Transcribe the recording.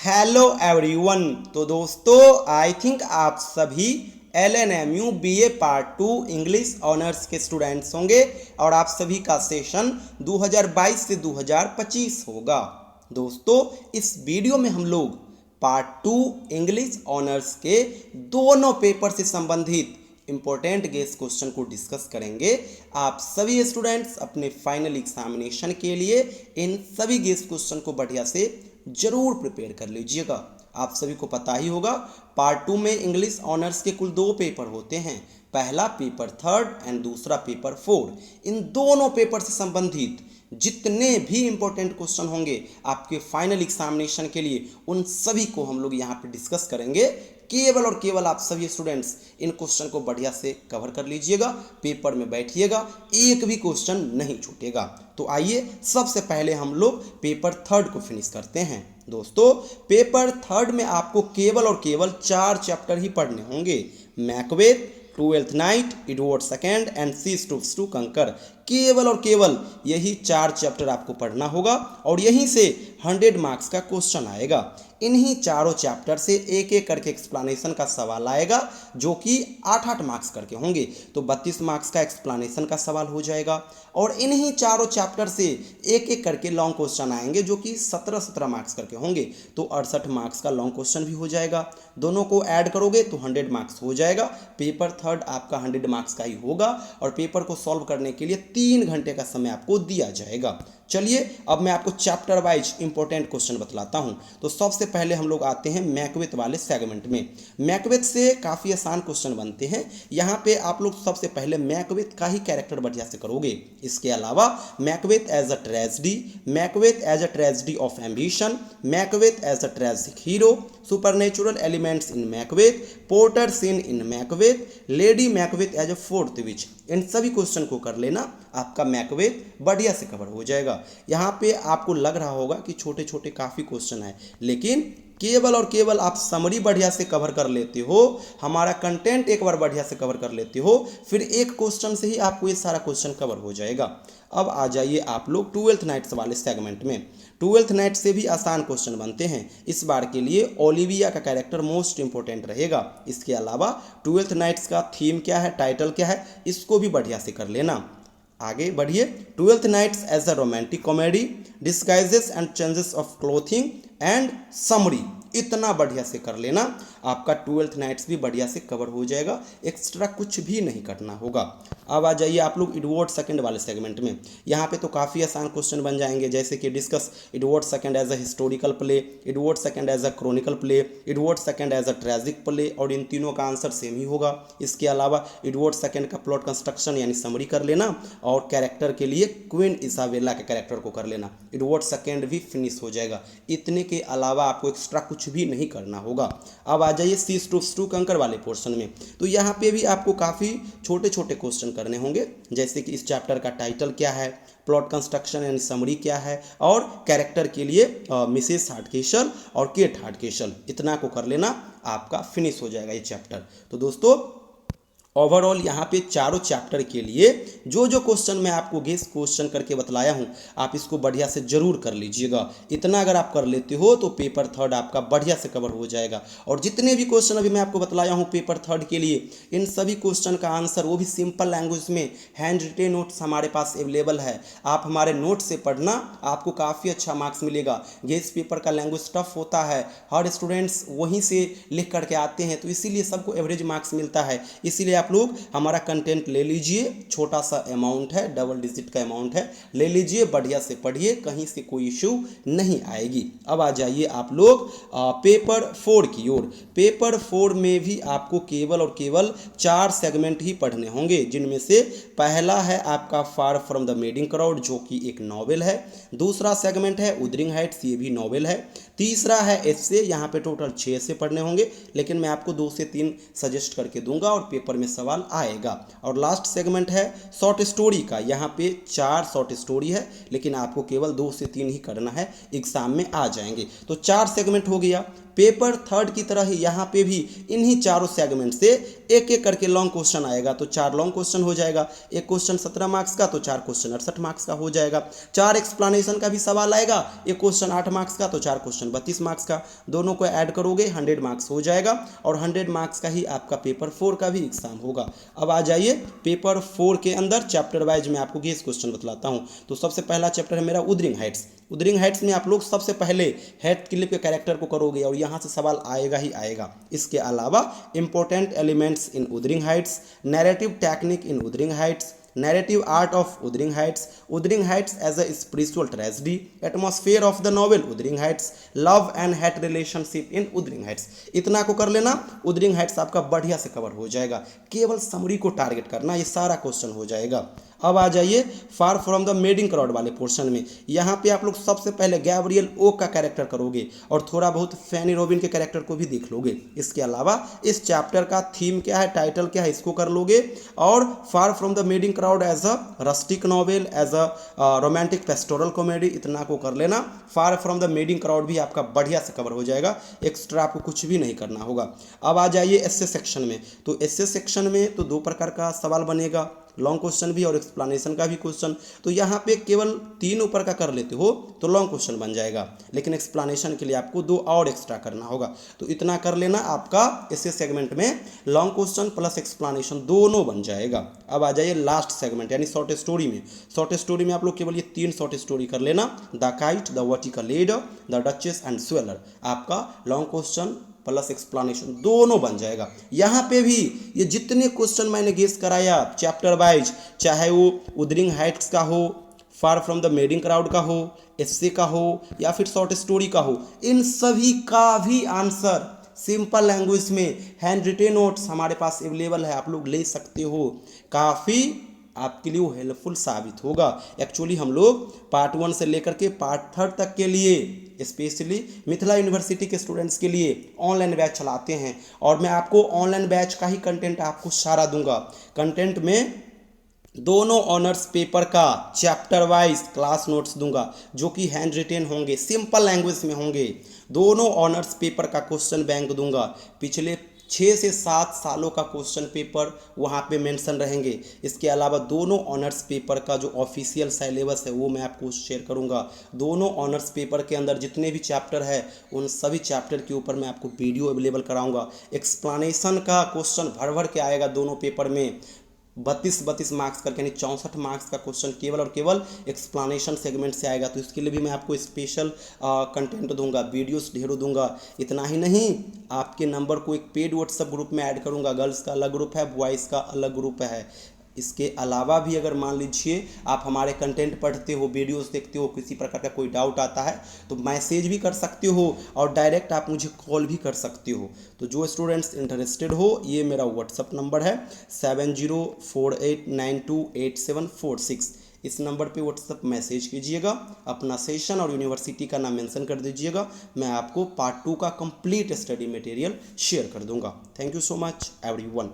Hello everyone. तो दोस्तों I think आप सभी LNMU BA part 2 English honours के स्टूडेंट्स होंगे और आप सभी का सेशन 2022 से 2025 होगा। दोस्तों इस वीडियो में हम लोग पार्ट 2 इंग्लिश ऑनर्स के दोनों पेपर से संबंधित इंपॉर्टेंट गेस क्वेश्चन को डिस्कस करेंगे। आप सभी स्टूडेंट्स अपने फाइनल एग्जामिनेशन के लिए इन सभी गेस क्वेश्चन को बढ़िया से जरूर प्रिपेयर कर लीजिएगा। आप सभी को पता ही होगा पार्ट 2 में इंग्लिश ऑनर्स के कुल 2 पेपर होते हैं, पहला पेपर 3rd एंड दूसरा पेपर 4। इन दोनों पेपर से संबंधित जितने भी इंपॉर्टेंट क्वेश्चन होंगे आपके फाइनल एग्जामिनेशन के लिए, उन सभी को हम लोग यहाँ पे डिस्कस करेंगे। केवल और केवल आप सभी स्टूडेंट्स इन क्वेश्चन को बढ़िया से कवर कर लीजिएगा, पेपर में बैठिएगा, एक भी क्वेश्चन नहीं छूटेगा। तो आइए सबसे पहले हम लोग पेपर 3rd को फिनिश करते हैं। दोस्तों पेपर 3rd में आपको केवल और केवल 4 चैप्टर ही पढ़ने होंगे, Macbeth, twelfth night, Edward second and सीज टू कंकर। केवल और केवल यही 4 चैप्टर आपको पढ़ना होगा और यहीं से 100 मार्क्स का क्वेश्चन आएगा। इन्हीं चारों चैप्टर से एक एक करके एक्सप्लेनेशन का सवाल आएगा जो कि 8-8 मार्क्स करके होंगे, तो 32 मार्क्स का एक्सप्लेनेशन का सवाल हो जाएगा। और इन्हीं चारों चैप्टर से एक एक करके लॉन्ग क्वेश्चन आएंगे जो कि 17-17 मार्क्स करके होंगे, तो 68 मार्क्स का लॉन्ग क्वेश्चन भी हो जाएगा। दोनों को ऐड करोगे तो 100 मार्क्स हो जाएगा। पेपर 3rd आपका 100 मार्क्स का ही होगा और पेपर को सॉल्व करने के लिए 3 घंटे का समय आपको दिया जाएगा। चलिए अब मैं आपको चैप्टर वाइज इंपॉर्टेंट क्वेश्चन बतलाता हूं। तो सबसे पहले हम लोग आते हैं मैकबेथ वाले सेगमेंट में। मैकबेथ से काफ़ी आसान क्वेश्चन बनते हैं। यहाँ पे आप लोग सबसे पहले मैकबेथ का ही कैरेक्टर बढ़िया से करोगे। इसके अलावा Macbeth as a tragedy, Macbeth as a tragedy of ambition, Macbeth as a tragic hero, supernatural elements in Macbeth, porter scene in Macbeth, lady Macbeth as a fourth witch. इन सभी question को कर लेना, आपका मैकबेथ बढ़िया से cover हो जाएगा। यहाँ पे आपको लग रहा होगा कि छोटे छोटे काफ़ी क्वेश्चन है, लेकिन केवल और केवल आप समरी बढ़िया से कवर कर लेते हो, हमारा कंटेंट एक बार बढ़िया से कवर कर लेते हो, फिर एक क्वेश्चन से ही आपको ये सारा क्वेश्चन कवर हो जाएगा। अब आ जाइए आप लोग ट्वेल्थ नाइट्स वाले सेगमेंट में। ट्वेल्थ नाइट से भी आसान क्वेश्चन बनते हैं। इस बार के लिए ओलिविया का कैरेक्टर मोस्ट इंपॉर्टेंट रहेगा। इसके अलावा ट्वेल्थ नाइट्स का थीम क्या है, टाइटल क्या है, इसको भी बढ़िया से कर लेना। आगे बढ़िए। Twelfth nights as a romantic comedy, disguises and changes of clothing and summary, इतना बढ़िया से कर लेना, आपका ट्वेल्थ नाइट्स भी बढ़िया से कवर हो जाएगा, एक्स्ट्रा कुछ भी नहीं करना होगा। अब आ जाइए आप लोग एडवर्ड सेकंड वाले सेगमेंट में। यहाँ पे तो काफ़ी आसान क्वेश्चन बन जाएंगे, जैसे कि discuss Edward second as a historical play, Edward second as a chronicle play, Edward second as a tragic play, और इन तीनों का आंसर सेम ही होगा। इसके अलावा एडवर्ड सेकंड का प्लॉट कंस्ट्रक्शन यानी समरी कर लेना, और कैरेक्टर के लिए क्वीन इसाबेला के कैरेक्टर को कर लेना, एडवर्ड सेकंड भी फिनिश हो जाएगा। इतने के अलावा आपको एक्स्ट्रा कुछ भी नहीं करना होगा। अब आ जाइए सीज टू कंकर वाले पोर्शन में। तो यहाँ पे भी आपको काफ़ी छोटे छोटे क्वेश्चन करने होंगे, जैसे कि इस चैप्टर का टाइटल क्या है, प्लॉट कंस्ट्रक्शन एंड समरी क्या है, और कैरेक्टर के लिए मिसेस हार्डकेसल और केट हार्डकेसल, इतना को कर लेना, आपका फिनिश हो जाएगा ये चैप्टर। तो दोस्तों ओवरऑल यहाँ पे चारों चैप्टर के लिए जो जो क्वेश्चन मैं आपको गेस क्वेश्चन करके बतलाया हूँ, आप इसको बढ़िया से जरूर कर लीजिएगा। इतना अगर आप कर लेते हो तो पेपर 3rd आपका बढ़िया से कवर हो जाएगा। और जितने भी क्वेश्चन अभी मैं आपको बतलाया हूँ पेपर 3rd के लिए, इन सभी क्वेश्चन का आंसर वो भी सिंपल लैंग्वेज में हैंड रिटेन नोट्स हमारे पास अवेलेबल है। आप हमारे नोट से पढ़ना, आपको काफ़ी अच्छा मार्क्स मिलेगा। गेस पेपर का लैंग्वेज टफ होता है, हर स्टूडेंट्स वहीं से लिख करके आते हैं, तो इसीलिए सबको एवरेज मार्क्स मिलता है। इसीलिए आप लोग हमारा कंटेंट ले लीजिए, छोटा सा अमाउंट है, डबल डिजिट का अमाउंट है, ले लीजिए, बढ़िया से पढ़िए, कहीं से कोई इशू नहीं आएगी। अब आ जाइए आप लोग पेपर 4 की ओर। पेपर 4 में भी आपको केवल और केवल 4 सेगमेंट ही पढ़ने होंगे, जिनमें से पहला है आपका फार फ्रॉम द मेडिंग क्राउड, जो कि एक नॉवेल है। दूसरा सेगमेंट है उदरिंग हाइट्स, ये भी नॉवेल है। तीसरा है एस्से, यहाँ पे टोटल 6 से पढ़ने होंगे, लेकिन मैं आपको 2 से 3 सजेस्ट करके दूंगा और पेपर में सवाल आएगा। और लास्ट सेगमेंट है शॉर्ट स्टोरी का, यहाँ पे 4 शॉर्ट स्टोरी है, लेकिन आपको केवल 2 से 3 ही करना है, एग्जाम में आ जाएंगे। तो 4 सेगमेंट हो गया। पेपर थर्ड की तरह ही यहाँ पे भी इन्हीं चारों सेगमेंट से एक एक करके लॉन्ग क्वेश्चन आएगा। तो 4 लॉन्ग क्वेश्चन हो जाएगा, एक क्वेश्चन 17 मार्क्स का तो 4 क्वेश्चन 68 मार्क्स का हो जाएगा। 4 एक्सप्लेनेशन का भी सवाल आएगा, एक क्वेश्चन 8 मार्क्स का तो 4 क्वेश्चन 32 मार्क्स का, दोनों को ऐड करोगे 100 मार्क्स हो जाएगा और 100 मार्क्स का ही आपका पेपर 4 का भी एग्जाम होगा। अब आ जाइए पेपर 4 के अंदर चैप्टर वाइज मैं आपको गेस क्वेश्चन बतलाता हूँ। तो सबसे पहला चैप्टर है मेरा उदरिंग हाइट्स। उदरिंग हाइट्स में आप लोग सबसे पहले हेड क्लिप के कैरेक्टर को करोगे और यहाँ से सवाल आएगा ही आएगा। इसके अलावा important elements in Wuthering Heights, narrative technique in Wuthering Heights, narrative art of Wuthering Heights as a spiritual tragedy, atmosphere of the novel Wuthering Heights, love and hate relationship in Wuthering Heights। इतना को कर लेना, Wuthering Heights आपका बढ़िया से cover हो जाएगा। केवल समरी को टारगेट करना, ये सारा क्वेश्चन हो जाएगा। अब आ जाइए फार फ्रॉम द मेडिंग क्राउड वाले पोर्शन में। यहाँ पे आप लोग सबसे पहले गैब्रियल ओक का कैरेक्टर करोगे और थोड़ा बहुत फैनी रॉबिन के कैरेक्टर को भी देख लोगे। इसके अलावा इस चैप्टर का थीम क्या है, टाइटल क्या है, इसको कर लोगे। और far from the madding crowd as a rustic novel, as a romantic pastoral comedy, इतना को कर लेना। Far from the madding crowd भी आपका बढ़िया से कवर हो जाएगा, एक्स्ट्रा आपको कुछ भी नहीं करना होगा। अब आ जाइए एस्से सेक्शन में। तो एस्से सेक्शन में तो 2 प्रकार का सवाल बनेगा, लॉन्ग क्वेश्चन भी और एक्सप्लेनेशन का भी क्वेश्चन। तो यहाँ पे केवल 3 ऊपर का कर लेते हो तो लॉन्ग क्वेश्चन बन जाएगा, लेकिन एक्सप्लेनेशन के लिए आपको 2 और एक्स्ट्रा करना होगा। तो इतना कर लेना, आपका इस सेगमेंट में लॉन्ग क्वेश्चन प्लस एक्सप्लेनेशन दोनों बन जाएगा। अब आ जाइए लास्ट सेगमेंट यानी शॉर्ट स्टोरी में। शॉर्ट स्टोरी में आप लोग केवल ये 3 शॉर्ट स्टोरी कर लेना, the kite, the vertical ladder, the duchess and jeweller. आपका लॉन्ग क्वेश्चन प्लस एक्सप्लेनेशन दोनों बन जाएगा। यहाँ पे भी ये जितने क्वेश्चन मैंने गेस कराया चैप्टर वाइज, चाहे वो उदरिंग हाइट्स का हो, फार फ्रॉम द मेडिंग क्राउड का हो, एस्से का हो या फिर शॉर्ट स्टोरी का हो, इन सभी का भी आंसर सिंपल लैंग्वेज में हैंड रिटेन नोट्स हमारे पास अवेलेबल है, आप लोग ले सकते हो। काफ़ी आपके लिए वो हेल्पफुल साबित होगा। एक्चुअली हम लोग पार्ट 1 से लेकर के पार्ट 3 तक के लिए स्पेशली मिथिला यूनिवर्सिटी के स्टूडेंट्स के लिए ऑनलाइन बैच चलाते हैं और मैं आपको ऑनलाइन बैच का ही कंटेंट आपको सारा दूंगा। कंटेंट में दोनों ऑनर्स पेपर का चैप्टर वाइज क्लास नोट्स दूंगा जो कि हैंड रिटेन होंगे, सिंपल लैंग्वेज में होंगे। दोनों ऑनर्स पेपर का क्वेश्चन बैंक दूंगा, पिछले 6 से 7 सालों का क्वेश्चन पेपर वहाँ पे मेंशन रहेंगे। इसके अलावा दोनों ऑनर्स पेपर का जो ऑफिशियल सिलेबस है वो मैं आपको शेयर करूँगा। दोनों ऑनर्स पेपर के अंदर जितने भी चैप्टर है उन सभी चैप्टर के ऊपर मैं आपको वीडियो अवेलेबल कराऊँगा। एक्सप्लेनेशन का क्वेश्चन भर भर के आएगा दोनों पेपर में, 32 मार्क्स करके यानी 64 मार्क्स का क्वेश्चन केवल और केवल एक्सप्लेनेशन सेगमेंट से आएगा। तो इसके लिए भी मैं आपको स्पेशल कंटेंट दूंगा, वीडियोस ढेरों दूंगा। इतना ही नहीं, आपके नंबर को एक पेड व्हाट्सएप ग्रुप में ऐड करूंगा। गर्ल्स का अलग ग्रुप है, बॉयज़ का अलग ग्रुप है। इसके अलावा भी अगर मान लीजिए आप हमारे कंटेंट पढ़ते हो, वीडियोस देखते हो, किसी प्रकार का कोई डाउट आता है तो मैसेज भी कर सकते हो और डायरेक्ट आप मुझे कॉल भी कर सकते हो। तो जो स्टूडेंट्स इंटरेस्टेड हो, ये मेरा व्हाट्सअप नंबर है 7048928746। इस नंबर पे व्हाट्सअप मैसेज कीजिएगा, अपना सेशन और यूनिवर्सिटी का नाम मेंशन कर दीजिएगा। मैं आपको पार्ट 2 का कंप्लीट स्टडी मटेरियल शेयर कर दूंगा। Thank you so much everyone.